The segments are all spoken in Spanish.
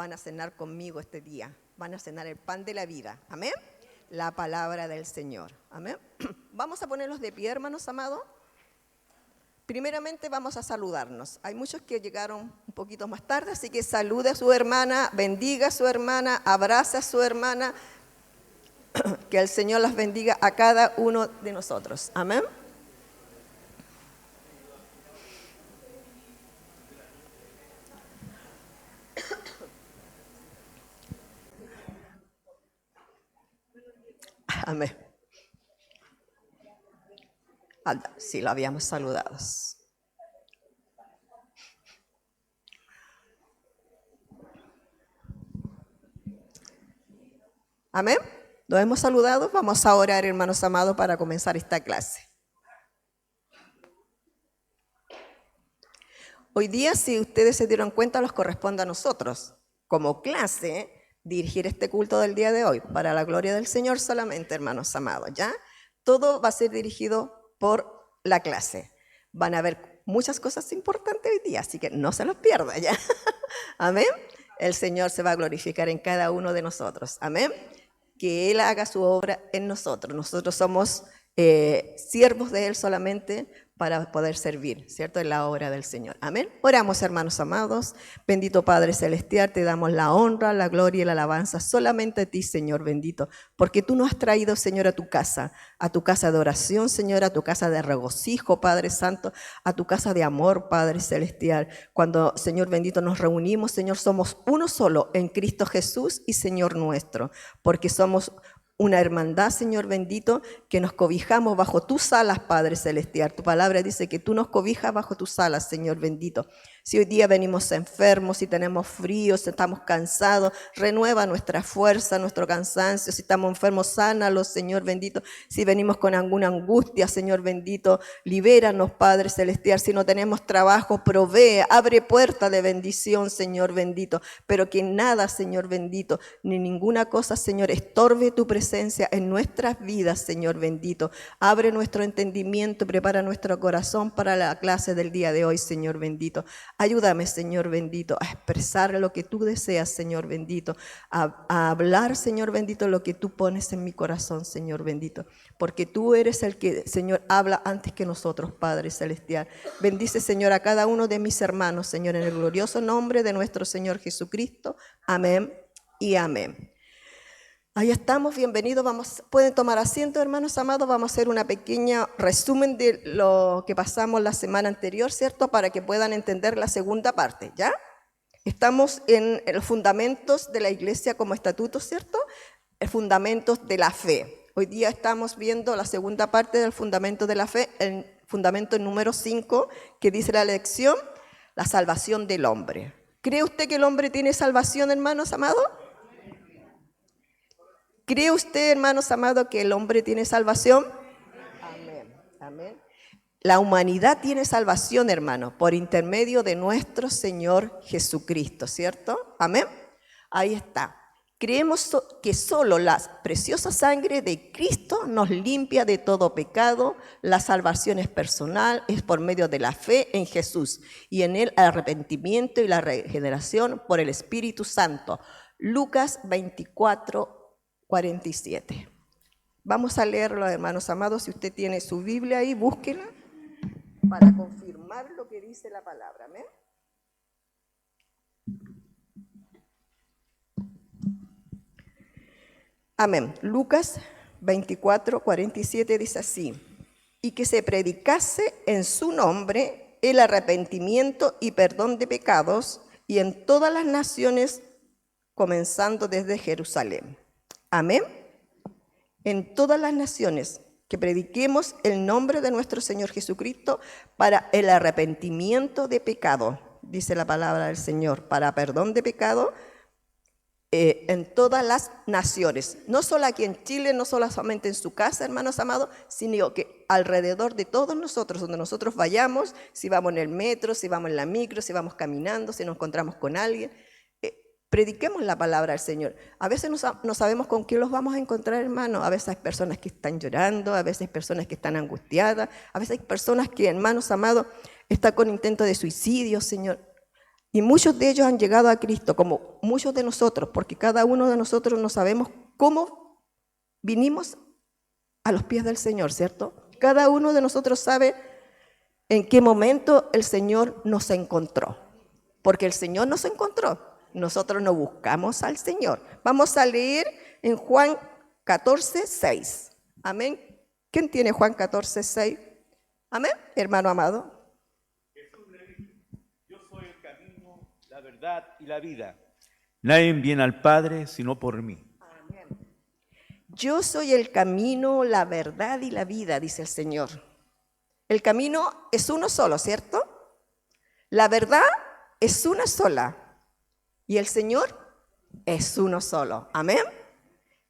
van a cenar conmigo este día. Van a cenar el pan de la vida. Amén. La palabra del Señor. Amén. Vamos a ponerlos de pie, hermanos amados. Primeramente vamos a saludarnos. Hay muchos que llegaron un poquito más tarde, así que salude a su hermana, bendiga a su hermana, abrace a su hermana. Que el Señor las bendiga a cada uno de nosotros. Amén. Amén. Sí, lo habíamos saludado. Amén. Los hemos saludado. Vamos a orar, hermanos amados, para comenzar esta clase. Hoy día, si ustedes se dieron cuenta, nos corresponde a nosotros, como clase, dirigir este culto del día de hoy, para la gloria del Señor solamente, hermanos amados, ¿ya? Todo va a ser dirigido por la clase. Van a haber muchas cosas importantes hoy día, así que no se los pierda, ¿ya? Amén. El Señor se va a glorificar en cada uno de nosotros. Amén. Que Él haga su obra en nosotros. Nosotros somos siervos de Él solamente para poder servir, ¿cierto? En la obra del Señor. Amén. Oramos, hermanos amados. Bendito Padre Celestial, te damos la honra, la gloria y la alabanza solamente a ti, Señor bendito, porque tú nos has traído, Señor, a tu casa de oración, Señor, a tu casa de regocijo, Padre Santo, a tu casa de amor, Padre Celestial. Cuando, Señor bendito, nos reunimos, Señor, somos uno solo en Cristo Jesús y Señor nuestro, porque somos una hermandad, Señor bendito, que nos cobijamos bajo tus alas, Padre Celestial. Tu palabra dice que tú nos cobijas bajo tus alas, Señor bendito. Si hoy día venimos enfermos, si tenemos frío, si estamos cansados, renueva nuestra fuerza, nuestro cansancio. Si estamos enfermos, sánalos, Señor bendito. Si venimos con alguna angustia, Señor bendito, libéranos, Padre Celestial. Si no tenemos trabajo, provee, abre puerta de bendición, Señor bendito. Pero que nada, Señor bendito, ni ninguna cosa, Señor, estorbe tu presencia en nuestras vidas, Señor bendito. Abre nuestro entendimiento, prepara nuestro corazón para la clase del día de hoy, Señor bendito. Ayúdame, Señor bendito, a expresar lo que tú deseas, Señor bendito, a hablar, Señor bendito, lo que tú pones en mi corazón, Señor bendito, porque tú eres el que, Señor, habla antes que nosotros, Padre Celestial. Bendice, Señor, a cada uno de mis hermanos, Señor, en el glorioso nombre de nuestro Señor Jesucristo. Amén y amén. Ahí estamos, bienvenidos. Pueden tomar asiento, hermanos amados. Vamos a hacer una pequeña resumen de lo que pasamos la semana anterior, ¿cierto? Para que puedan entender la segunda parte, ¿ya? Estamos en los fundamentos de la iglesia como estatuto, ¿cierto? Fundamentos de la fe. Hoy día estamos viendo la segunda parte del fundamento de la fe, el fundamento número 5, que dice la lección, la salvación del hombre. ¿Cree usted que el hombre tiene salvación, hermanos amados? ¿Cree usted, hermanos amados, que el hombre tiene salvación? Amén. Amén. La humanidad tiene salvación, hermano, por intermedio de nuestro Señor Jesucristo, ¿cierto? Amén. Ahí está. Creemos que solo la preciosa sangre de Cristo nos limpia de todo pecado. La salvación es personal, es por medio de la fe en Jesús y en el arrepentimiento y la regeneración por el Espíritu Santo. Lucas 24:47. Vamos a leerlo, hermanos amados. Si usted tiene su Biblia ahí, búsquela para confirmar lo que dice la palabra. Amén. Amén. Lucas 24:47 dice así: y que se predicase en su nombre el arrepentimiento y perdón de pecados, y en todas las naciones, comenzando desde Jerusalén. Amén. En todas las naciones, que prediquemos el nombre de nuestro Señor Jesucristo para el arrepentimiento de pecado, dice la palabra del Señor, para perdón de pecado, en todas las naciones. No solo aquí en Chile, no solamente en su casa, hermanos amados, sino que alrededor de todos nosotros, donde nosotros vayamos, si vamos en el metro, si vamos en la micro, si vamos caminando, si nos encontramos con alguien, prediquemos la palabra del Señor. A veces no sabemos con quién los vamos a encontrar, hermano. A veces hay personas que están llorando, a veces hay personas que están angustiadas, a veces hay personas que, hermanos amados, están con intento de suicidio, Señor. Y muchos de ellos han llegado a Cristo, como muchos de nosotros, porque cada uno de nosotros no sabemos cómo vinimos a los pies del Señor, ¿cierto? Cada uno de nosotros sabe en qué momento el Señor nos encontró, porque el Señor nos encontró. Nosotros no buscamos al Señor. Vamos a leer en Juan 14, 6. Amén. ¿Quién tiene Juan 14, 6? Amén, hermano amado. Jesús le dijo: yo soy el camino, la verdad y la vida. Nadie viene al Padre sino por mí. Amén. Yo soy el camino, la verdad y la vida, dice el Señor. El camino es uno solo, ¿cierto? La verdad es una sola. Y el Señor es uno solo. Amén.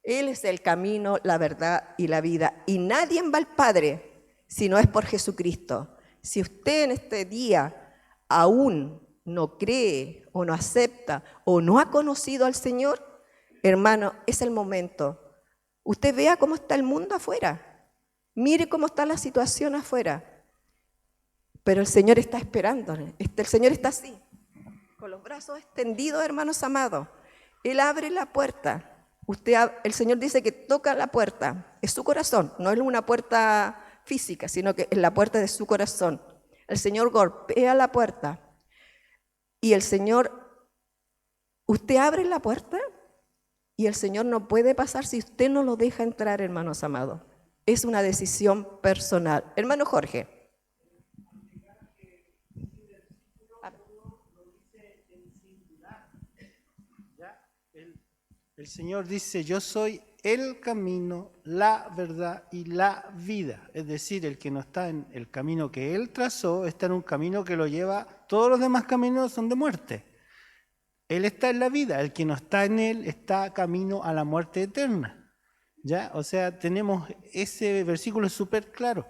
Él es el camino, la verdad y la vida. Y nadie va al Padre si no es por Jesucristo. Si usted en este día aún no cree o no acepta o no ha conocido al Señor, hermano, es el momento. Usted vea cómo está el mundo afuera. Mire cómo está la situación afuera. Pero el Señor está esperándole. El Señor está así, con los brazos extendidos, hermanos amados. Él abre la puerta. El Señor dice que toca la puerta. Es su corazón, no es una puerta física, sino que es la puerta de su corazón. El Señor golpea la puerta. Y el Señor, usted abre la puerta y el Señor no puede pasar si usted no lo deja entrar, hermanos amados. Es una decisión personal. Hermano Jorge. El Señor dice: yo soy el camino, la verdad y la vida. Es decir, el que no está en el camino que Él trazó, está en un camino que lo lleva, todos los demás caminos son de muerte. Él está en la vida, el que no está en Él está camino a la muerte eterna. ¿Ya? O sea, tenemos ese versículo súper claro.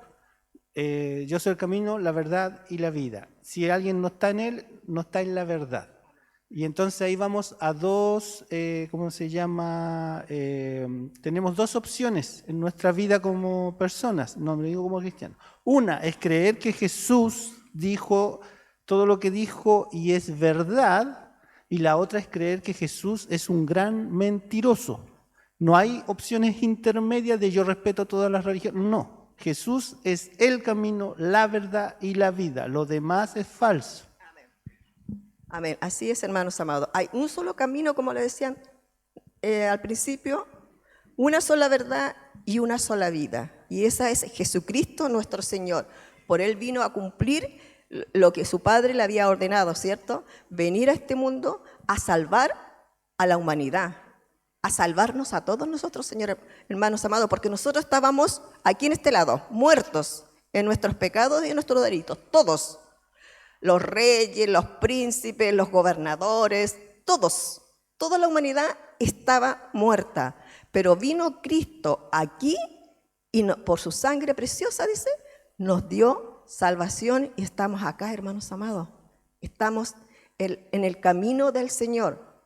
Yo soy el camino, la verdad y la vida. Si alguien no está en Él, no está en la verdad. Y entonces ahí vamos a dos, ¿cómo se llama? Tenemos dos opciones en nuestra vida como personas, no me digo como cristianos. Una es creer que Jesús dijo todo lo que dijo y es verdad, y la otra es creer que Jesús es un gran mentiroso. No hay opciones intermedias de yo respeto todas las religiones, no. Jesús es el camino, la verdad y la vida, lo demás es falso. Amén. Así es, hermanos amados. Hay un solo camino, como le decían al principio, una sola verdad y una sola vida. Y esa es Jesucristo nuestro Señor. Por Él vino a cumplir lo que su Padre le había ordenado, ¿cierto? Venir a este mundo a salvar a la humanidad, a salvarnos a todos nosotros, Señor, hermanos amados, porque nosotros estábamos aquí en este lado, muertos en nuestros pecados y en nuestros delitos, todos. Los reyes, los príncipes, los gobernadores, todos, toda la humanidad estaba muerta. Pero vino Cristo aquí y por su sangre preciosa, dice, nos dio salvación y estamos acá, hermanos amados. Estamos en el camino del Señor.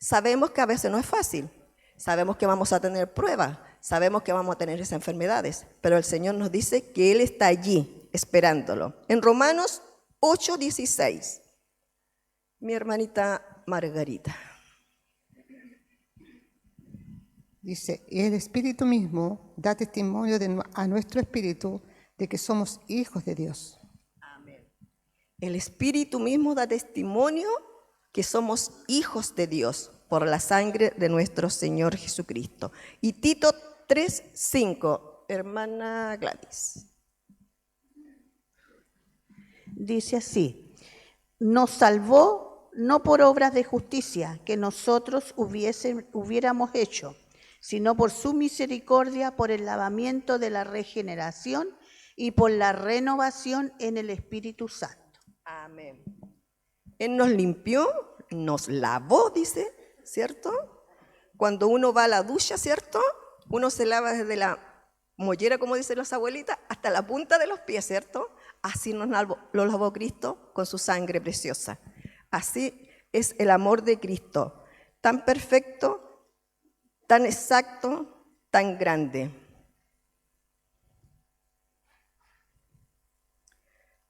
Sabemos que a veces no es fácil, sabemos que vamos a tener pruebas, sabemos que vamos a tener esas enfermedades, pero el Señor nos dice que Él está allí esperándolo. En Romanos 8:16, mi hermanita Margarita. Dice: y el Espíritu mismo da testimonio a nuestro espíritu de que somos hijos de Dios. Amén. El Espíritu mismo da testimonio que somos hijos de Dios por la sangre de nuestro Señor Jesucristo. Y Tito 3:5, hermana Gladys. Dice así: nos salvó no por obras de justicia que nosotros hubiéramos hecho, sino por su misericordia, por el lavamiento de la regeneración y por la renovación en el Espíritu Santo. Amén. Él nos limpió, nos lavó, dice, ¿cierto? Cuando uno va a la ducha, ¿cierto? Uno se lava desde la mollera, como dicen las abuelitas, hasta la punta de los pies, ¿cierto? Así lo lavó Cristo con su sangre preciosa. Así es el amor de Cristo, tan perfecto, tan exacto, tan grande.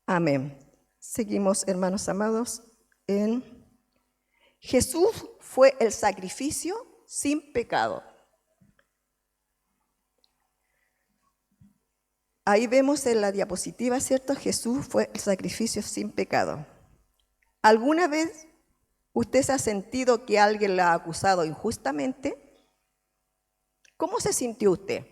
Amén. Seguimos, hermanos amados, en Jesús fue el sacrificio sin pecado. Ahí vemos en la diapositiva, ¿cierto? Jesús fue el sacrificio sin pecado. ¿Alguna vez usted se ha sentido que alguien la ha acusado injustamente? ¿Cómo se sintió usted?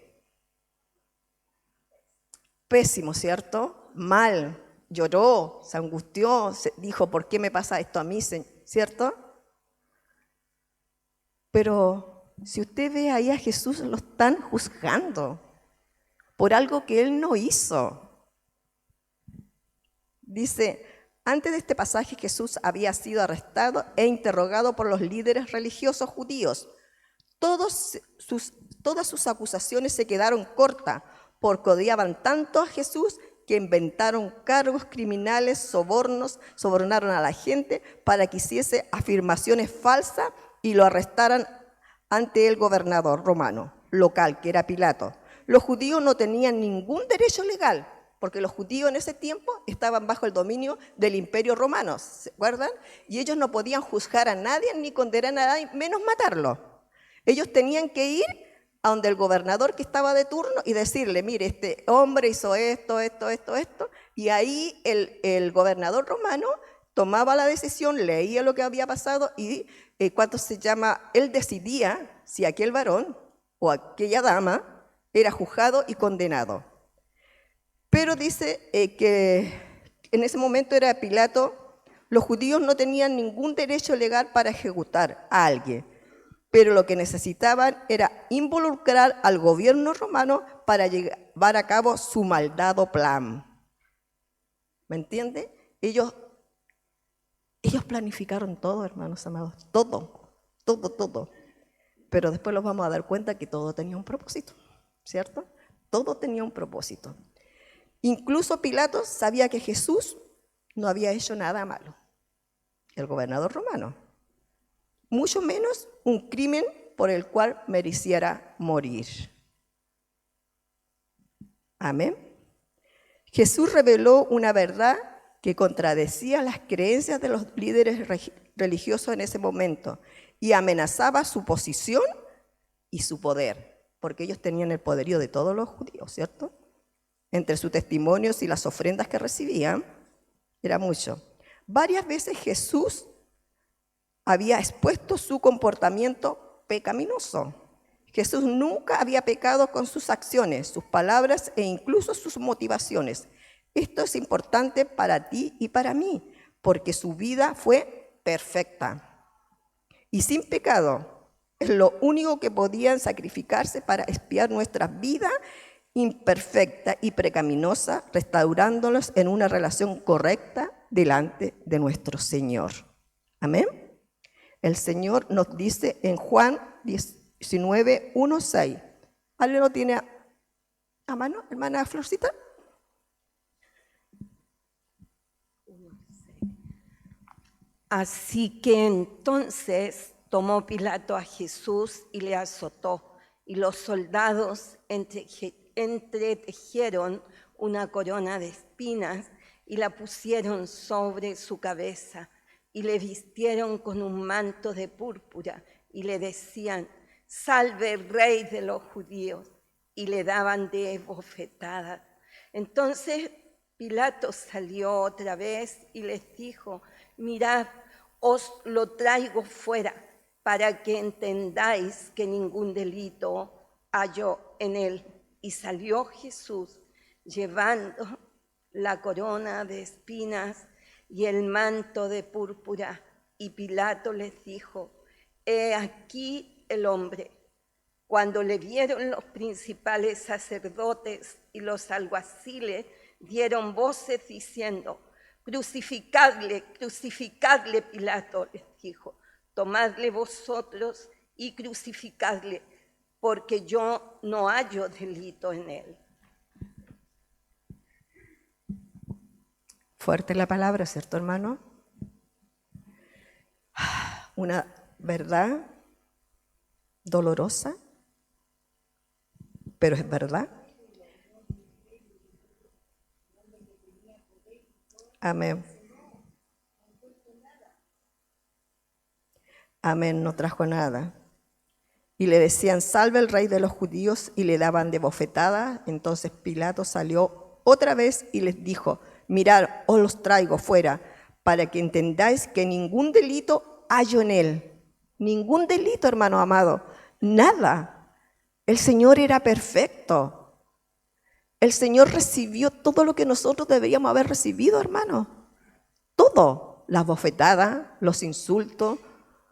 Pésimo, ¿cierto? Mal, lloró, se angustió, dijo, ¿por qué me pasa esto a mí, ¿cierto? Pero si usted ve ahí a Jesús, lo están juzgando por algo que él no hizo. Dice, antes de este pasaje Jesús había sido arrestado e interrogado por los líderes religiosos judíos. Todas sus acusaciones se quedaron cortas porque odiaban tanto a Jesús que inventaron cargos criminales, sobornaron a la gente para que hiciese afirmaciones falsas y lo arrestaran ante el gobernador romano local, que era Pilato. Los judíos no tenían ningún derecho legal, porque los judíos en ese tiempo estaban bajo el dominio del imperio romano, ¿se acuerdan? Y ellos no podían juzgar a nadie ni condenar a nadie, menos matarlo. Ellos tenían que ir a donde el gobernador que estaba de turno y decirle, mire, este hombre hizo esto, y ahí el gobernador romano tomaba la decisión, leía lo que había pasado y él decidía si aquel varón o aquella dama era juzgado y condenado. Pero dice que en ese momento era Pilato, los judíos no tenían ningún derecho legal para ejecutar a alguien, pero lo que necesitaban era involucrar al gobierno romano para llevar a cabo su malvado plan. ¿Me entiende? Ellos planificaron todo, hermanos amados, todo. Pero después nos vamos a dar cuenta que todo tenía un propósito, ¿cierto? Todo tenía un propósito. Incluso Pilato sabía que Jesús no había hecho nada malo, el gobernador romano, mucho menos un crimen por el cual mereciera morir. Amén. Jesús reveló una verdad que contradecía las creencias de los líderes religiosos en ese momento y amenazaba su posición y su poder, porque ellos tenían el poderío de todos los judíos, ¿cierto? Entre sus testimonios y las ofrendas que recibían, era mucho. Varias veces Jesús había expuesto su comportamiento pecaminoso. Jesús nunca había pecado con sus acciones, sus palabras e incluso sus motivaciones. Esto es importante para ti y para mí, porque su vida fue perfecta y sin pecado. Es lo único que podían sacrificarse para expiar nuestra vida imperfecta y pecaminosa, restaurándonos en una relación correcta delante de nuestro Señor. Amén. El Señor nos dice en Juan 19, 1, 6. ¿Alguien lo tiene a mano, hermana Florcita? Así que entonces tomó Pilato a Jesús y le azotó, y los soldados entretejieron una corona de espinas y la pusieron sobre su cabeza, y le vistieron con un manto de púrpura, y le decían, salve el rey de los judíos, y le daban de bofetadas. Entonces Pilato salió otra vez y les dijo, mirad, os lo traigo fuera, para que entendáis que ningún delito halló en él. Y salió Jesús, llevando la corona de espinas y el manto de púrpura. Y Pilato les dijo, he aquí el hombre. Cuando le vieron los principales sacerdotes y los alguaciles, dieron voces diciendo, crucificadle, crucificadle, Pilato les dijo, tomadle vosotros y crucificadle, porque yo no hallo delito en él. Fuerte la palabra, ¿cierto, hermano? Una verdad dolorosa, pero es verdad. Amén. Amén, no trajo nada. Y le decían, salve el rey de los judíos, y le daban de bofetada. Entonces Pilato salió otra vez y les dijo, mirad, os los traigo fuera, para que entendáis que ningún delito hallo en él. Ningún delito, hermano amado, nada. El Señor era perfecto. El Señor recibió todo lo que nosotros deberíamos haber recibido, hermano. Todo, las bofetadas, los insultos,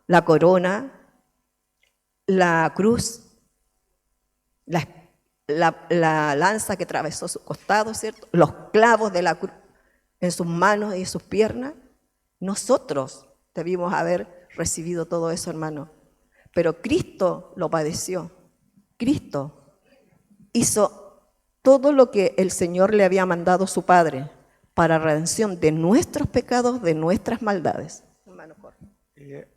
la corona, la cruz, la lanza que atravesó su costado, ¿cierto? Los clavos de la cruz en sus manos y en sus piernas. Nosotros debimos haber recibido todo eso, hermano. Pero Cristo lo padeció. Cristo hizo todo lo que el Señor le había mandado a su Padre para redención de nuestros pecados, de nuestras maldades. Hermano, corre.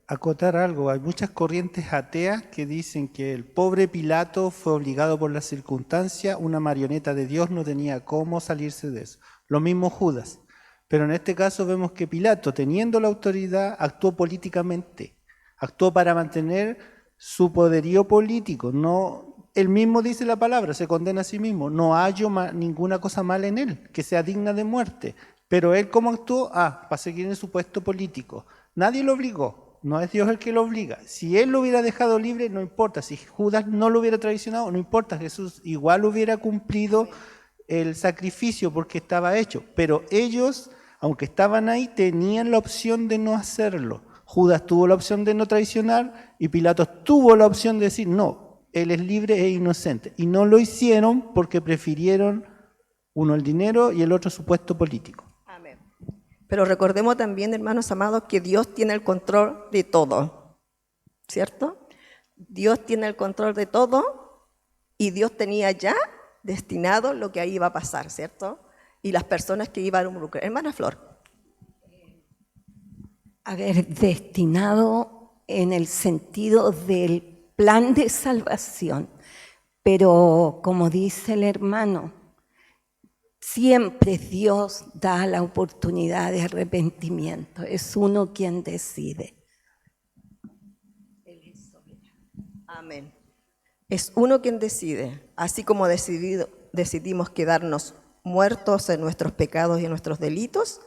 Acotar algo, hay muchas corrientes ateas que dicen que el pobre Pilato fue obligado por las circunstancias, una marioneta de Dios no tenía cómo salirse de eso. Lo mismo Judas. Pero en este caso vemos que Pilato, teniendo la autoridad, actuó políticamente, actuó para mantener su poderío político. No, él mismo dice la palabra, se condena a sí mismo, no hallo ninguna cosa mala en él, que sea digna de muerte. Pero él, ¿cómo actuó? Para seguir en su puesto político. Nadie lo obligó, no es Dios el que lo obliga. Si él lo hubiera dejado libre, no importa. Si Judas no lo hubiera traicionado, no importa. Jesús igual hubiera cumplido el sacrificio porque estaba hecho. Pero ellos, aunque estaban ahí, tenían la opción de no hacerlo. Judas tuvo la opción de no traicionar y Pilatos tuvo la opción de decir, no, él es libre e inocente. Y no lo hicieron porque prefirieron uno el dinero y el otro su puesto político. Pero recordemos también, hermanos amados, que Dios tiene el control de todo, ¿cierto? Dios tiene el control de todo y Dios tenía ya destinado lo que ahí iba a pasar, ¿cierto? Y las personas que iban a involucrar. Hermana Flor. A ver, destinado en el sentido del plan de salvación, pero como dice el hermano, siempre Dios da la oportunidad de arrepentimiento. Es uno quien decide. Amén. Es uno quien decide. Así como decidimos quedarnos muertos en nuestros pecados y en nuestros delitos,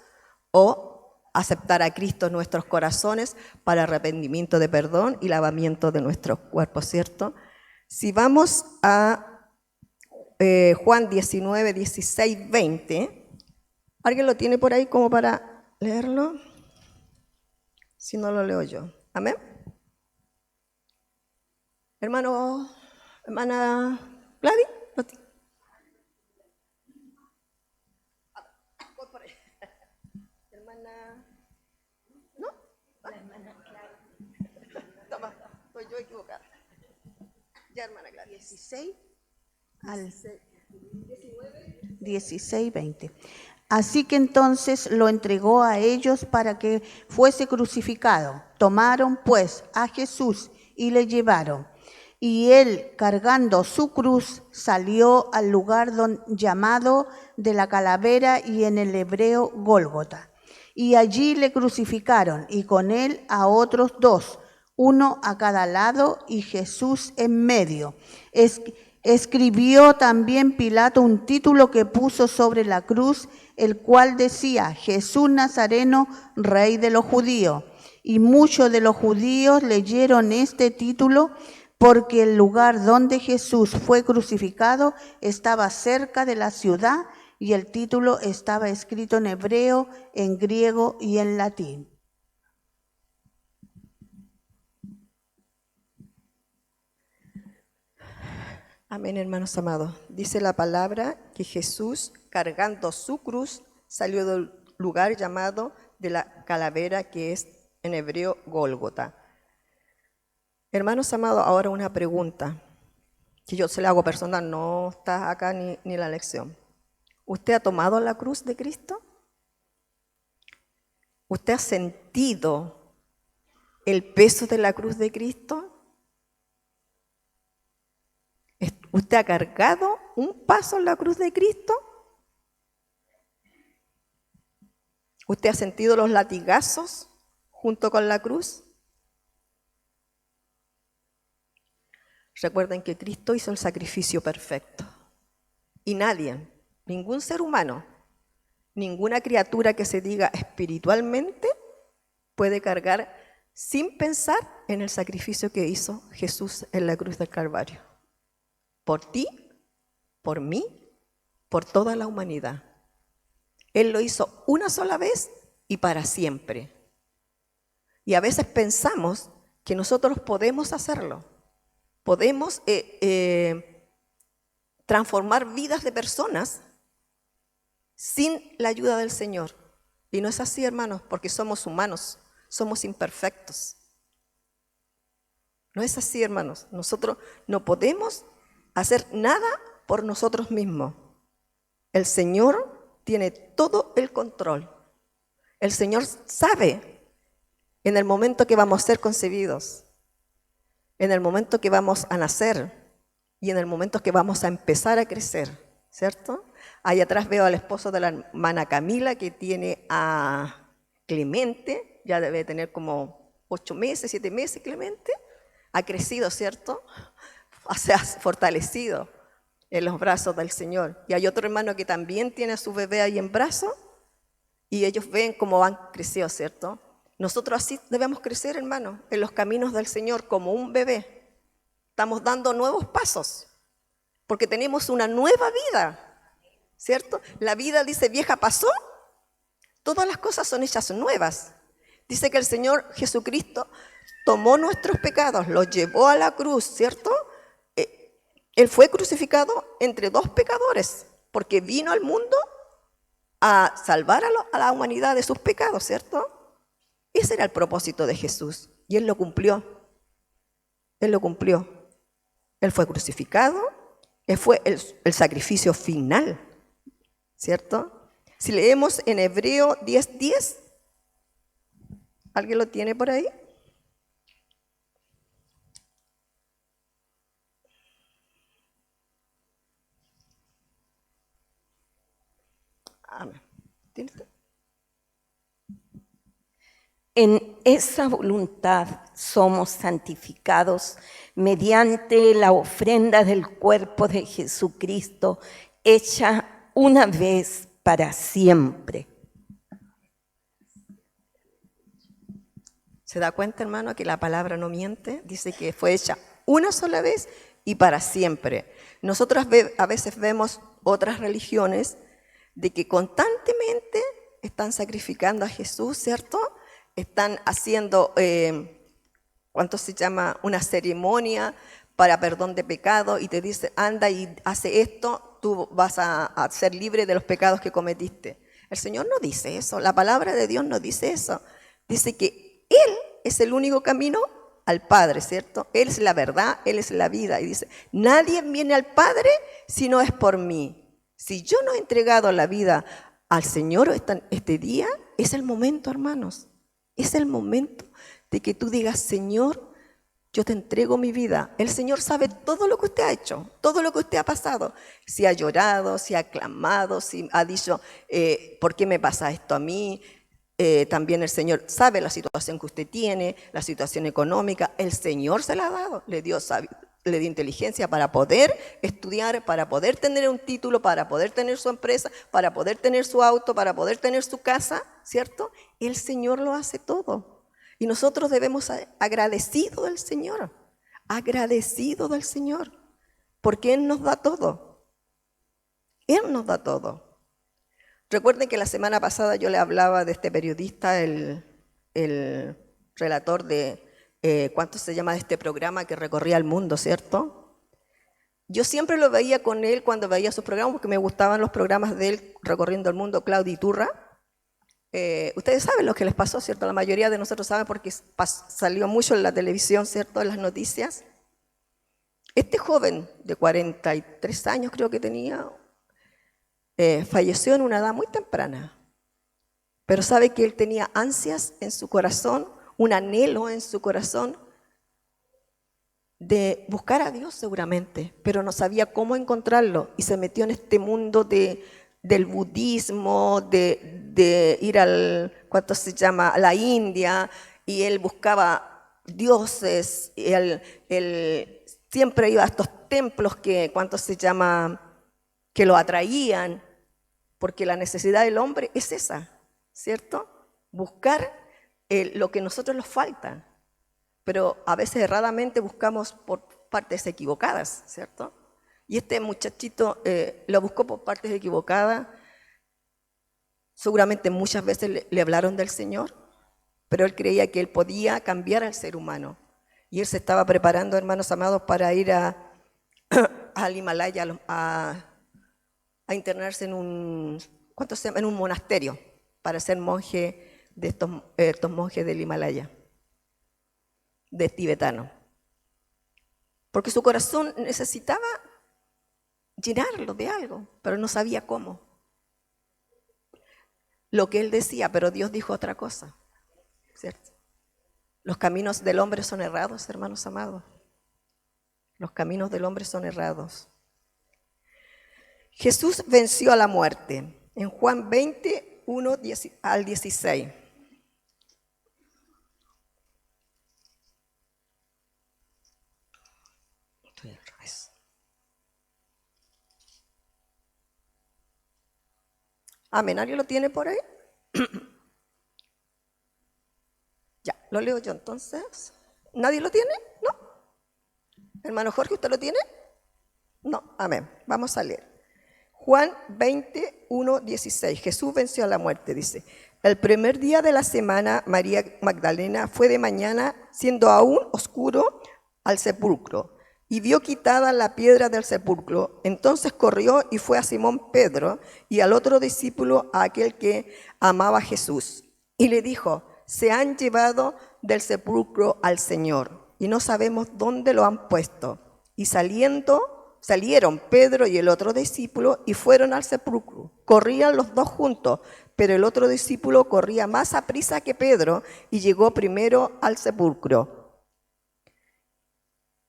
o aceptar a Cristo en nuestros corazones para arrepentimiento de perdón y lavamiento de nuestros cuerpos, ¿cierto? Si vamos a Juan 19, 16, 20. ¿Alguien lo tiene por ahí como para leerlo? Si no, lo leo yo. Amén. Hermano, hermana Gladys. Hermana, ¿no? La hermana Gladys. Toma, estoy yo equivocada. Ya, hermana Gladys. 16 al 16, 20. Así que entonces lo entregó a ellos para que fuese crucificado. Tomaron pues a Jesús y le llevaron. Y él, cargando su cruz, salió al lugar llamado de la calavera y en el hebreo Gólgota. Y allí le crucificaron y con él a otros dos, uno a cada lado y Jesús en medio. Escribió también Pilato un título que puso sobre la cruz, el cual decía, Jesús Nazareno, Rey de los judíos. Y muchos de los judíos leyeron este título porque el lugar donde Jesús fue crucificado estaba cerca de la ciudad y el título estaba escrito en hebreo, en griego y en latín. Amén, hermanos amados. Dice la palabra que Jesús, cargando su cruz, salió del lugar llamado de la calavera, que es en hebreo Gólgota. Hermanos amados, ahora una pregunta que yo se la hago personal, no está acá ni la lección. ¿Usted ha tomado la cruz de Cristo? ¿Usted ha sentido el peso de la cruz de Cristo? ¿Usted ha cargado un paso en la cruz de Cristo? ¿Usted ha sentido los latigazos junto con la cruz? Recuerden que Cristo hizo el sacrificio perfecto. Y nadie, ningún ser humano, ninguna criatura que se diga espiritualmente puede cargar sin pensar en el sacrificio que hizo Jesús en la cruz del Calvario. Por ti, por mí, por toda la humanidad. Él lo hizo una sola vez y para siempre. Y a veces pensamos que nosotros podemos hacerlo. Podemos transformar vidas de personas sin la ayuda del Señor. Y no es así, hermanos, porque somos humanos, somos imperfectos. No es así, hermanos. Nosotros no podemos hacer nada por nosotros mismos. El Señor tiene todo el control. El Señor sabe en el momento que vamos a ser concebidos, en el momento que vamos a nacer y en el momento que vamos a empezar a crecer, ¿cierto? Ahí atrás veo al esposo de la hermana Camila, que tiene a Clemente, ya debe tener como 8 meses, 7 meses Clemente. Ha crecido, ¿cierto? Se ha fortalecido en los brazos del Señor. Y hay otro hermano que también tiene a su bebé ahí en brazos y ellos ven cómo han crecido, ¿cierto? Nosotros así debemos crecer, hermano, en los caminos del Señor como un bebé. Estamos dando nuevos pasos porque tenemos una nueva vida, ¿cierto? La vida, dice, vieja pasó, todas las cosas son hechas nuevas. Dice que el Señor Jesucristo tomó nuestros pecados, los llevó a la cruz, ¿cierto? Él fue crucificado entre 2 pecadores, porque vino al mundo a salvar a la humanidad de sus pecados, ¿cierto? Ese era el propósito de Jesús, y Él lo cumplió. Él lo cumplió. Él fue crucificado, Él fue el sacrificio final, ¿cierto? Si leemos en Hebreo 10:10, ¿alguien lo tiene por ahí? Amén. ¿Tienes? En esa voluntad somos santificados mediante la ofrenda del cuerpo de Jesucristo, hecha una vez para siempre. ¿Se da cuenta, hermano, que la palabra no miente? Dice que fue hecha una sola vez y para siempre. Nosotros a veces vemos otras religiones de que constantemente están sacrificando a Jesús, ¿cierto? Están haciendo, ¿cuánto se llama? Una ceremonia para perdón de pecado y te dice, anda y hace esto, tú vas a ser libre de los pecados que cometiste. El Señor no dice eso, la palabra de Dios no dice eso. Dice que Él es el único camino al Padre, ¿cierto? Él es la verdad, Él es la vida. Y dice, nadie viene al Padre si no es por mí. Si yo no he entregado la vida al Señor este día, es el momento, hermanos. Es el momento de que tú digas, Señor, yo te entrego mi vida. El Señor sabe todo lo que usted ha hecho, todo lo que usted ha pasado. Si ha llorado, si ha clamado, si ha dicho, ¿por qué me pasa esto a mí? También el Señor sabe la situación que usted tiene, la situación económica. El Señor se la ha dado, le dio inteligencia para poder estudiar, para poder tener un título, para poder tener su empresa, para poder tener su auto, para poder tener su casa, ¿cierto? El Señor lo hace todo. Y nosotros debemos ser agradecidos del Señor, porque Él nos da todo. Él nos da todo. Recuerden que la semana pasada yo le hablaba de este periodista, el relator de ¿cuánto se llama de este programa que recorría el mundo, cierto? Yo siempre lo veía con él cuando veía sus programas, porque me gustaban los programas de él recorriendo el mundo, Claudio Iturra. Ustedes saben lo que les pasó, ¿cierto? La mayoría de nosotros saben porque salió mucho en la televisión, ¿cierto? En las noticias. Este joven de 43 años creo que tenía, falleció en una edad muy temprana. Pero sabe que él tenía ansias en su corazón, un anhelo en su corazón de buscar a Dios seguramente, pero no sabía cómo encontrarlo y se metió en este mundo del budismo, de ir ¿cuánto se llama? A la India, y él buscaba dioses, él siempre iba a estos templos que, ¿cuánto se llama? Que lo atraían, porque la necesidad del hombre es esa, ¿cierto? Buscar lo que a nosotros nos falta, pero a veces erradamente buscamos por partes equivocadas, ¿cierto? Y este muchachito lo buscó por partes equivocadas. Seguramente muchas veces le hablaron del Señor, pero él creía que él podía cambiar al ser humano. Y él se estaba preparando, hermanos amados, para ir al Himalaya a internarse en en un monasterio, para ser monje de estos monjes del Himalaya, de tibetano. Porque su corazón necesitaba llenarlo de algo, pero no sabía cómo. Lo que él decía, pero Dios dijo otra cosa, ¿cierto? Los caminos del hombre son errados, hermanos amados. Los caminos del hombre son errados. Jesús venció a la muerte. En Juan 20, 1 al 16. Estoy al revés. Amén. ¿Alguien lo tiene por ahí? Ya, lo leo yo entonces. ¿Nadie lo tiene? ¿No? Hermano Jorge, ¿usted lo tiene? No, amén. Vamos a leer. Juan 20, 1, 16. Jesús venció a la muerte, dice. El primer día de la semana, María Magdalena fue de mañana, siendo aún oscuro, al sepulcro, y vio quitada la piedra del sepulcro. Entonces corrió y fue a Simón Pedro y al otro discípulo, a aquel que amaba a Jesús, y le dijo: se han llevado del sepulcro al Señor, y no sabemos dónde lo han puesto. Y salieron Pedro y el otro discípulo y fueron al sepulcro. Corrían los dos juntos, pero el otro discípulo corría más aprisa que Pedro y llegó primero al sepulcro.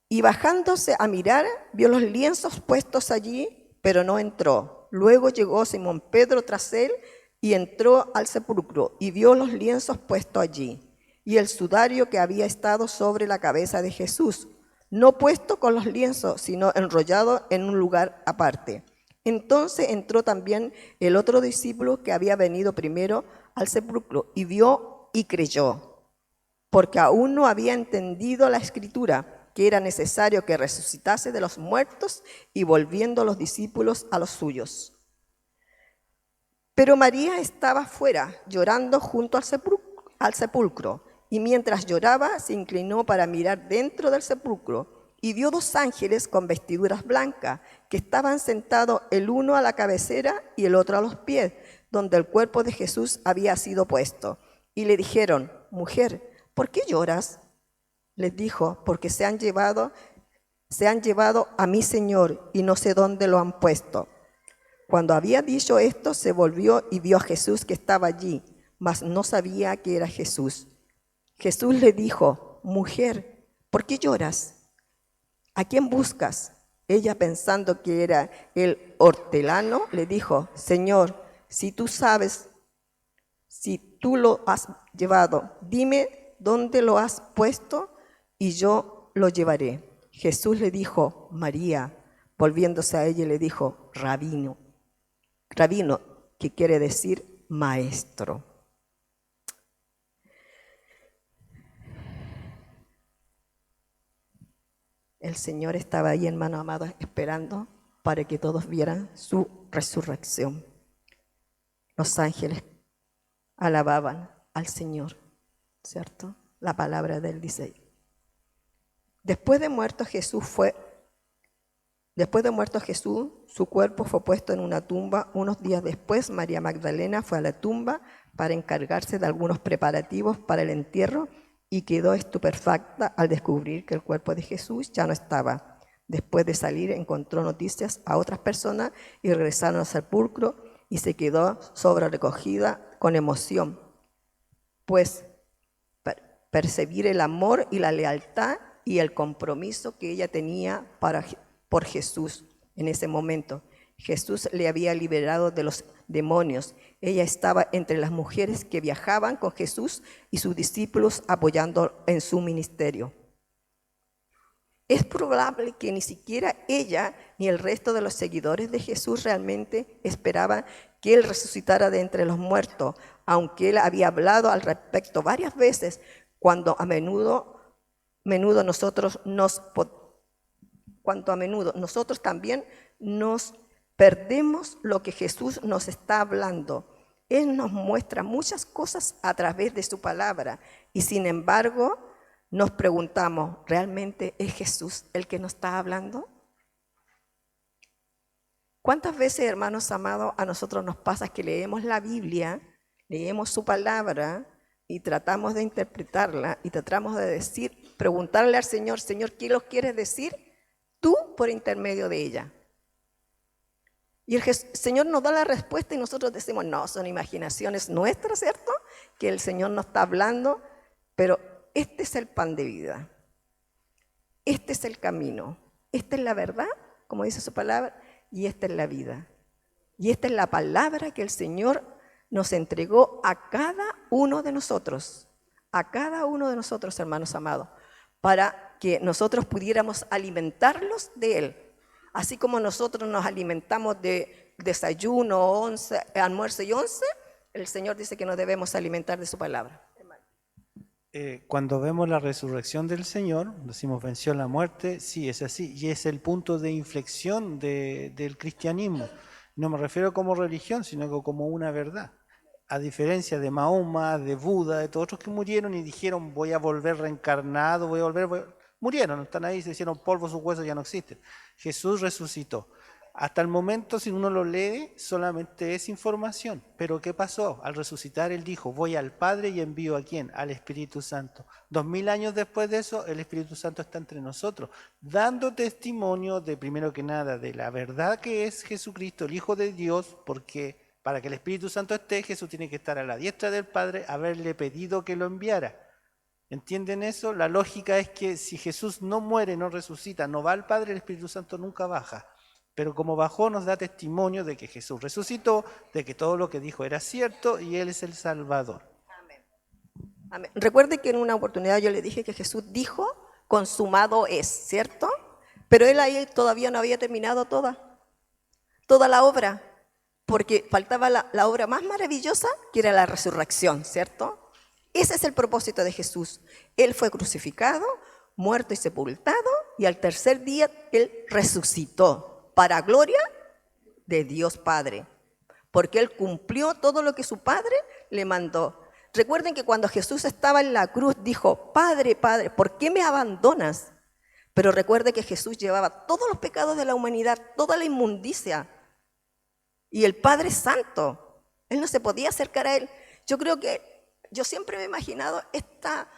Y bajándose a mirar, vio los lienzos puestos allí, pero no entró. Luego llegó Simón Pedro tras él y entró al sepulcro y vio los lienzos puestos allí y el sudario que había estado sobre la cabeza de Jesús, no puesto con los lienzos, sino enrollado en un lugar aparte. Entonces entró también el otro discípulo que había venido primero al sepulcro y vio y creyó, porque aún no había entendido la escritura, que era necesario que resucitase de los muertos, y volviendo los discípulos a los suyos. Pero María estaba fuera, llorando junto al sepulcro. Y mientras lloraba, se inclinó para mirar dentro del sepulcro y vio dos ángeles con vestiduras blancas que estaban sentados el uno a la cabecera y el otro a los pies, donde el cuerpo de Jesús había sido puesto. Y le dijeron: mujer, ¿por qué lloras? Les dijo: porque se han llevado a mi Señor y no sé dónde lo han puesto. Cuando había dicho esto, se volvió y vio a Jesús que estaba allí, mas no sabía que era Jesús. Jesús le dijo: mujer, ¿por qué lloras? ¿A quién buscas? Ella, pensando que era el hortelano, le dijo: Señor, si tú sabes, si tú lo has llevado, dime dónde lo has puesto y yo lo llevaré. Jesús le dijo: María. Volviéndose a ella le dijo: Rabino, que quiere decir maestro. El Señor estaba ahí, hermano amado, esperando para que todos vieran su resurrección. Los ángeles alababan al Señor, ¿cierto? La palabra de él dice: Después de muerto Jesús, su cuerpo fue puesto en una tumba. Unos días después, María Magdalena fue a la tumba para encargarse de algunos preparativos para el entierro y quedó estupefacta al descubrir que el cuerpo de Jesús ya no estaba. Después de salir, encontró noticias a otras personas y regresaron al sepulcro y se quedó sobrerecogida con emoción, pues percibir el amor y la lealtad y el compromiso que ella tenía por Jesús en ese momento. Jesús le había liberado de los demonios. Ella estaba entre las mujeres que viajaban con Jesús y sus discípulos apoyando en su ministerio. es probable que ni siquiera ella ni el resto de los seguidores de Jesús realmente esperaban que Él resucitara de entre los muertos, aunque Él había hablado al respecto varias veces, cuando a menudo nosotros también nos perdemos lo que Jesús nos está hablando. Él nos muestra muchas cosas a través de su palabra y sin embargo nos preguntamos, ¿realmente es Jesús el que nos está hablando? ¿Cuántas veces, hermanos amados, a nosotros nos pasa que leemos la Biblia, leemos su palabra y tratamos de interpretarla y tratamos de decir, preguntarle al Señor, Señor, ¿qué nos quieres decir tú por intermedio de ella? Y el Señor nos da la respuesta y nosotros decimos, no, son imaginaciones nuestras, ¿cierto? Que el Señor nos está hablando, pero este es el pan de vida. Este es el camino. Esta es la verdad, como dice su palabra, y esta es la vida. Y esta es la palabra que el Señor nos entregó a cada uno de nosotros, hermanos amados, para que nosotros pudiéramos alimentarlos de Él. Así como nosotros nos alimentamos de desayuno, almuerzo y once, el Señor dice que nos debemos alimentar de su palabra. Cuando vemos la resurrección del Señor, decimos venció la muerte, sí, es así, y es el punto de inflexión del cristianismo. No me refiero como religión, sino como una verdad. A diferencia de Mahoma, de Buda, de todos otros que murieron y dijeron voy a volver reencarnado, murieron, están ahí, se hicieron polvo, sus huesos ya no existen. Jesús resucitó. Hasta el momento, si uno lo lee, solamente es información. Pero ¿qué pasó? Al resucitar, Él dijo, voy al Padre y envío ¿a quién? Al Espíritu Santo. 2000 años después de eso, el Espíritu Santo está entre nosotros, dando testimonio de, primero que nada, de la verdad que es Jesucristo, el Hijo de Dios, porque para que el Espíritu Santo esté, Jesús tiene que estar a la diestra del Padre, haberle pedido que lo enviara. ¿Entienden eso? La lógica es que si Jesús no muere, no resucita, no va al Padre, el Espíritu Santo nunca baja. Pero como bajó nos da testimonio de que Jesús resucitó, de que todo lo que dijo era cierto y Él es el Salvador. Amén. Amén. Recuerde que en una oportunidad yo le dije que Jesús dijo, consumado es, ¿cierto? Pero Él ahí todavía no había terminado toda la obra, porque faltaba la obra más maravillosa, que era la resurrección, ¿cierto? Ese es el propósito de Jesús. Él fue crucificado, muerto y sepultado, y al tercer día Él resucitó. Para gloria de Dios Padre, porque Él cumplió todo lo que su Padre le mandó. Recuerden que cuando Jesús estaba en la cruz dijo, Padre, Padre, ¿por qué me abandonas? Pero recuerde que Jesús llevaba todos los pecados de la humanidad, toda la inmundicia, y el Padre es santo, Él no se podía acercar a Él. Yo siempre me he imaginado esta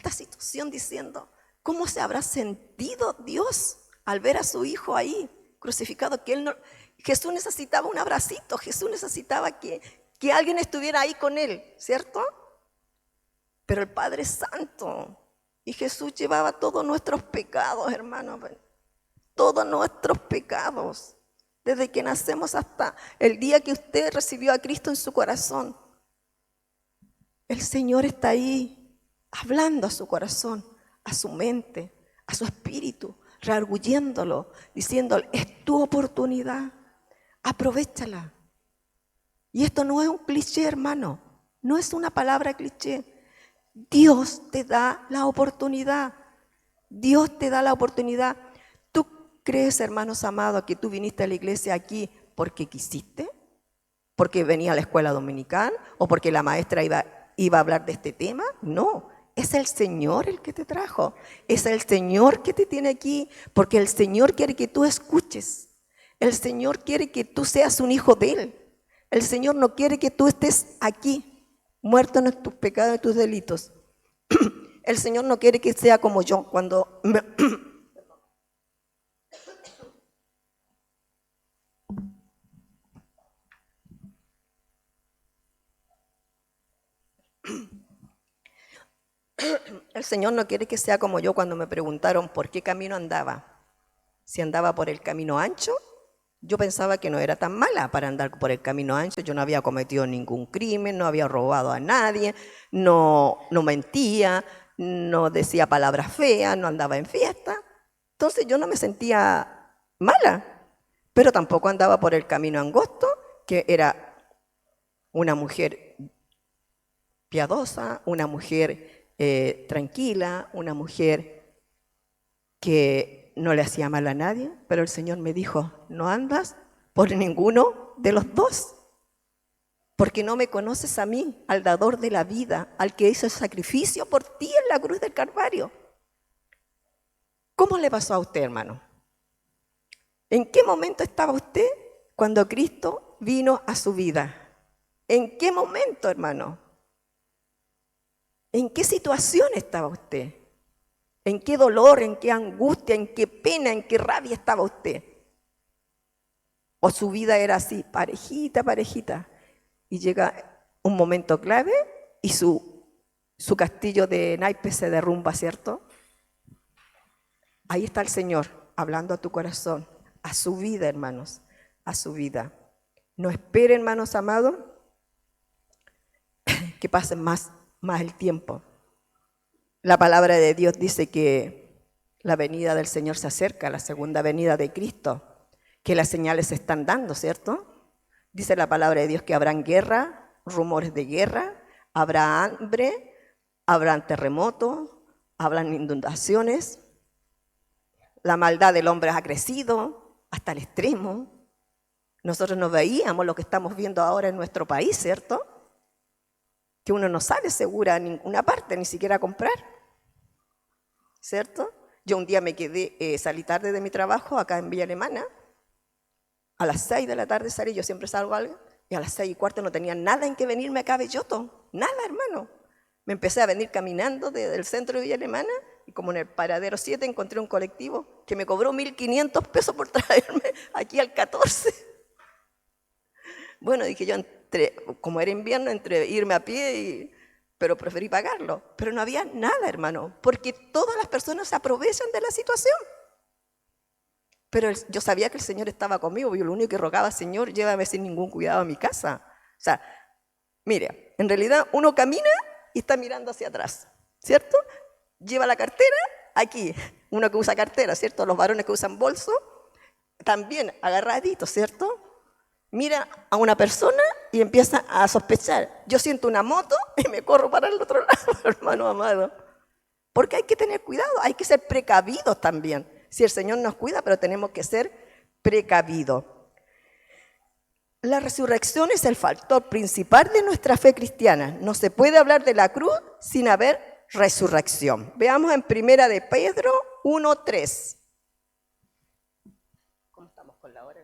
situación diciendo, ¿cómo se habrá sentido Dios al ver a su Hijo ahí crucificado? Jesús necesitaba un abracito, Jesús necesitaba que alguien estuviera ahí con Él, ¿cierto? Pero el Padre es santo y Jesús llevaba todos nuestros pecados, hermanos, todos nuestros pecados, desde que nacemos hasta el día que usted recibió a Cristo en su corazón. El Señor está ahí hablando a su corazón, a su mente, a su espíritu, reargulléndolo, diciéndole, es tu oportunidad, aprovéchala. Y esto no es un cliché, hermano, no es una palabra cliché. Dios te da la oportunidad, Dios te da la oportunidad. ¿Tú crees, hermanos amados, que tú viniste a la iglesia aquí porque quisiste? ¿Porque venía a la escuela dominical? ¿O porque la maestra iba a hablar de este tema? No. Es el Señor el que te trajo, es el Señor que te tiene aquí, porque el Señor quiere que tú escuches, el Señor quiere que tú seas un hijo de Él, el Señor no quiere que tú estés aquí, muerto en tus pecados y tus delitos. El Señor no quiere que sea como yo, cuando el Señor no quiere que sea como yo cuando me preguntaron por qué camino andaba. Si andaba por el camino ancho, yo pensaba que no era tan mala para andar por el camino ancho. Yo no había cometido ningún crimen, no había robado a nadie, no mentía, no decía palabras feas, no andaba en fiesta. Entonces yo no me sentía mala, pero tampoco andaba por el camino angosto, que era una mujer piadosa, una mujer tranquila, una mujer que no le hacía mal a nadie, pero el Señor me dijo, no andas por ninguno de los dos, porque no me conoces a mí, al dador de la vida, al que hizo el sacrificio por ti en la cruz del Calvario. ¿Cómo le pasó a usted, hermano? ¿En qué momento estaba usted cuando Cristo vino a su vida? ¿En qué momento, hermano? ¿En qué situación estaba usted? ¿En qué dolor, en qué angustia, en qué pena, en qué rabia estaba usted? ¿O su vida era así, parejita, parejita? Y llega un momento clave y su castillo de naipes se derrumba, ¿cierto? Ahí está el Señor hablando a tu corazón, a su vida, hermanos, a su vida. No espere, hermanos amados, que pase más el tiempo. La palabra de Dios dice que la venida del Señor se acerca, la segunda venida de Cristo, que las señales se están dando, ¿cierto? Dice la palabra de Dios que habrán guerra, rumores de guerra, habrá hambre, habrán terremotos, habrán inundaciones. La maldad del hombre ha crecido hasta el extremo. Nosotros no veíamos lo que estamos viendo ahora en nuestro país, ¿cierto? Que uno no sale segura a ninguna parte, ni siquiera a comprar, ¿cierto? Yo un día me quedé, salí tarde de mi trabajo acá en Villa Alemana, a las 6 de la tarde salí, yo siempre salgo algo, y a las 6:15 no tenía nada en que venirme acá a Belloto, nada, hermano. Me empecé a venir caminando desde el centro de Villa Alemana, y como en el paradero 7 encontré un colectivo que me cobró 1.500 pesos por traerme aquí al 14. Bueno, dije yo, como era invierno, entre irme a pie, pero preferí pagarlo. Pero no había nada, hermano, porque todas las personas se aprovechan de la situación. Pero yo sabía que el Señor estaba conmigo, yo lo único que rogaba, Señor, llévame sin ningún cuidado a mi casa. O sea, mire, en realidad uno camina y está mirando hacia atrás, ¿cierto? Lleva la cartera aquí, uno que usa cartera, ¿cierto? Los varones que usan bolso, también agarraditos, ¿cierto? Mira a una persona y empieza a sospechar. Yo siento una moto y me corro para el otro lado, hermano amado. Porque hay que tener cuidado, hay que ser precavidos también. Si el Señor nos cuida, pero tenemos que ser precavidos. La resurrección es el factor principal de nuestra fe cristiana. No se puede hablar de la cruz sin haber resurrección. Veamos en 1 de Pedro 1:3. ¿Cómo estamos con la hora?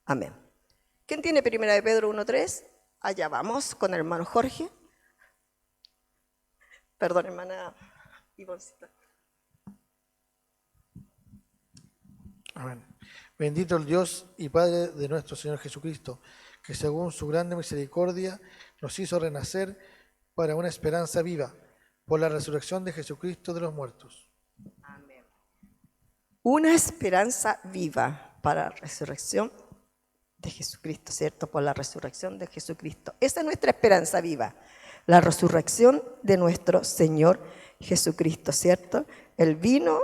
Amén. ¿Quién tiene 1 de Pedro 1:3? Allá vamos con el hermano Jorge. Perdón, hermana Ivoncita. Amén. Bendito el Dios y Padre de nuestro Señor Jesucristo, que según su grande misericordia nos hizo renacer para una esperanza viva, por la resurrección de Jesucristo de los muertos. Amén. Una esperanza viva para la resurrección de Jesucristo, ¿cierto? Por la resurrección de Jesucristo. Esa es nuestra esperanza viva, la resurrección de nuestro Señor Jesucristo, ¿cierto? Él vino,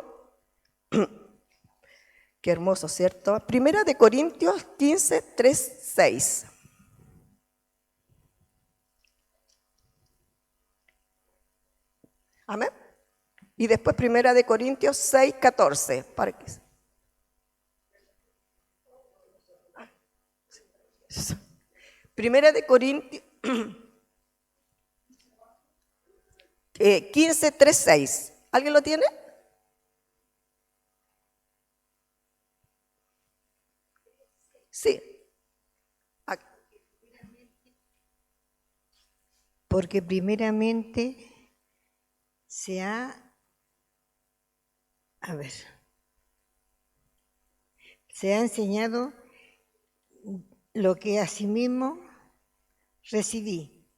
qué hermoso, ¿cierto? 1 de Corintios 15:3-6. Amén. Y después 1 de Corintios 6:14. Para que... Primera de Corintios 15:3-6. ¿Alguien lo tiene? Sí. Porque primeramente se ha enseñado lo que asimismo recibí,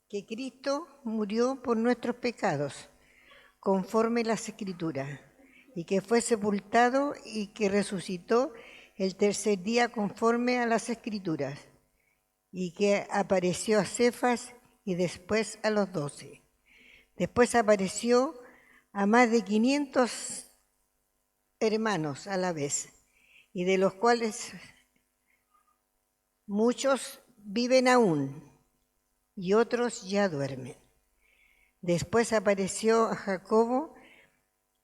que Cristo murió por nuestros pecados, conforme las Escrituras, y que fue sepultado y que resucitó el tercer día conforme a las Escrituras, y que apareció a Cefas y después a los 12. Después apareció a más de 500 hermanos a la vez, y de los cuales muchos viven aún y otros ya duermen. Después apareció a Jacobo,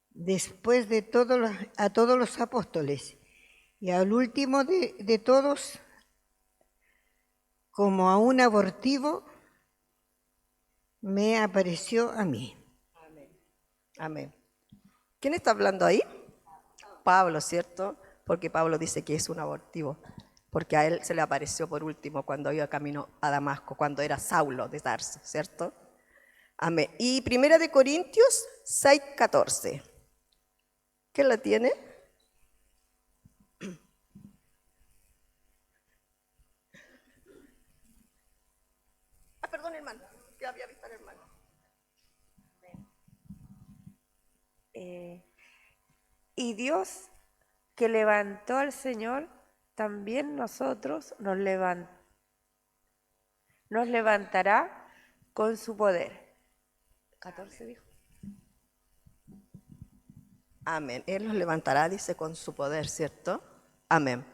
después de a todos los apóstoles, y al último de todos, como a un abortivo, me apareció a mí. Amén. ¿Quién está hablando ahí? Pablo, ¿cierto? Porque Pablo dice que es un abortivo, porque a él se le apareció por último cuando iba camino a Damasco, cuando era Saulo de Tarso, ¿cierto? Amén. Y 1 de Corintios 6:14. ¿Quién la tiene? Perdón, hermano, que había visto al hermano. Y Dios que levantó al Señor, también nosotros nos levantará con su poder. 14 dijo. Amén. Él los levantará, dice, con su poder, ¿cierto? Amén.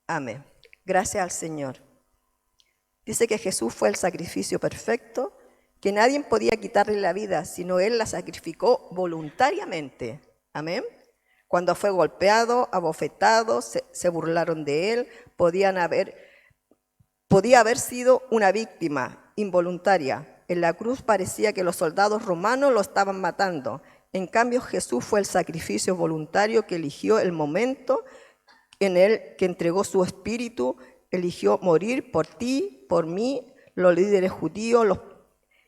Amén. Gracias al Señor. Dice que Jesús fue el sacrificio perfecto, que nadie podía quitarle la vida, sino Él la sacrificó voluntariamente. Amén. Cuando fue golpeado, abofetado, se burlaron de Él, podía haber sido una víctima involuntaria. En la cruz parecía que los soldados romanos lo estaban matando. En cambio, Jesús fue el sacrificio voluntario que eligió el momento en el que entregó su espíritu, eligió morir por ti, por mí. Los líderes judíos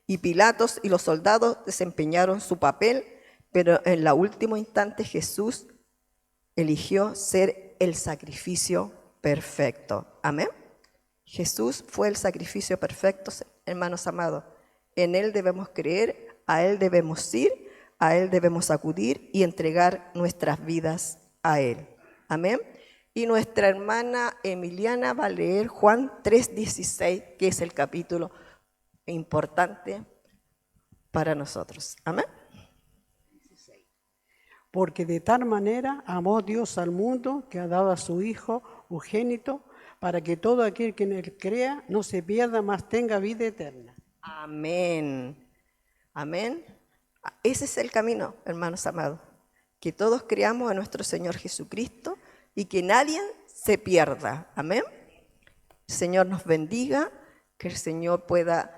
y Pilatos y los soldados desempeñaron su papel, pero en el último instante Jesús eligió ser el sacrificio perfecto. Amén. Jesús fue el sacrificio perfecto, hermanos amados. En Él debemos creer, a Él debemos ir, a Él debemos acudir y entregar nuestras vidas a Él. Amén. Y nuestra hermana Emiliana va a leer Juan 3:16, que es el capítulo importante para nosotros. Amén. Porque de tal manera amó Dios al mundo que ha dado a su Hijo unigénito, para que todo aquel que en Él crea no se pierda, mas tenga vida eterna. Amén. Amén. Ese es el camino, hermanos amados. Que todos creamos en nuestro Señor Jesucristo y que nadie se pierda. Amén. El Señor nos bendiga, que el Señor pueda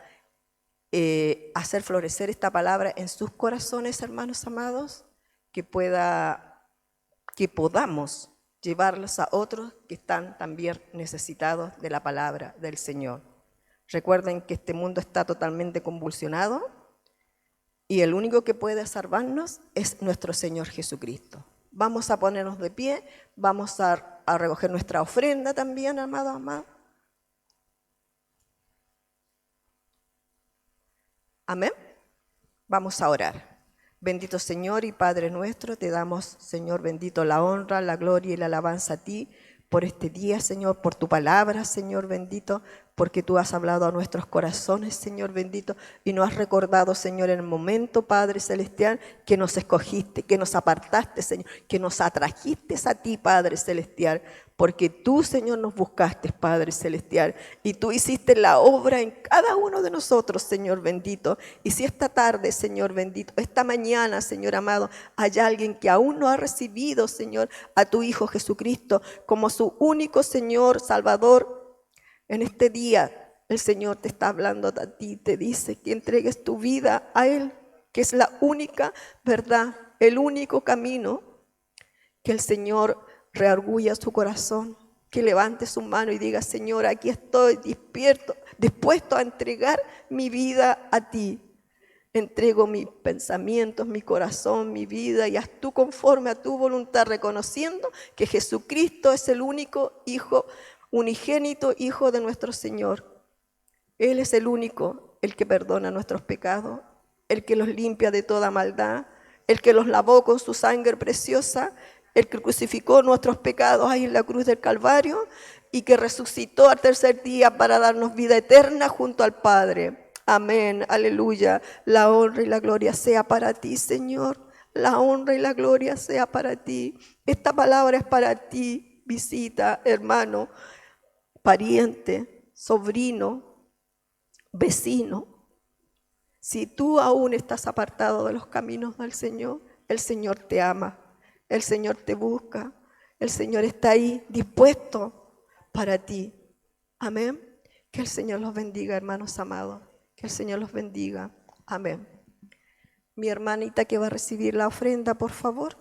hacer florecer esta palabra en sus corazones, hermanos amados, que podamos llevarlos a otros que están también necesitados de la palabra del Señor. Recuerden que este mundo está totalmente convulsionado y el único que puede salvarnos es nuestro Señor Jesucristo. Vamos a ponernos de pie, vamos a recoger nuestra ofrenda también, amados, amados. Amén. Vamos a orar. Bendito Señor y Padre nuestro, te damos, Señor bendito, la honra, la gloria y la alabanza a ti por este día, Señor, por tu palabra, Señor bendito, porque tú has hablado a nuestros corazones, Señor bendito, y nos has recordado, Señor, en el momento, Padre celestial, que nos escogiste, que nos apartaste, Señor, que nos atrajiste a ti, Padre celestial, porque tú, Señor, nos buscaste, Padre celestial, y tú hiciste la obra en cada uno de nosotros, Señor bendito. Y si esta tarde, Señor bendito, esta mañana, Señor amado, hay alguien que aún no ha recibido, Señor, a tu Hijo Jesucristo como su único Señor Salvador, en este día el Señor te está hablando a ti, te dice que entregues tu vida a Él, que es la única verdad, el único camino, que el Señor reargulla su corazón, que levante su mano y diga: Señor, aquí estoy dispuesto a entregar mi vida a ti. Entrego mis pensamientos, mi corazón, mi vida, y haz tú conforme a tu voluntad, reconociendo que Jesucristo es el único Hijo, unigénito Hijo de nuestro Señor. Él es el único, el que perdona nuestros pecados, el que los limpia de toda maldad, el que los lavó con su sangre preciosa, el que crucificó nuestros pecados ahí en la cruz del Calvario, y que resucitó al tercer día para darnos vida eterna junto al Padre. Amén, aleluya. La honra y la gloria sea para ti, Señor. La honra y la gloria sea para ti. Esta palabra es para ti, visita, hermano, pariente, sobrino, vecino. Si tú aún estás apartado de los caminos del Señor, el Señor te ama, el Señor te busca, el Señor está ahí dispuesto para ti. Amén. Que el Señor los bendiga, hermanos amados. Que el Señor los bendiga. Amén. Mi hermanita que va a recibir la ofrenda, por favor.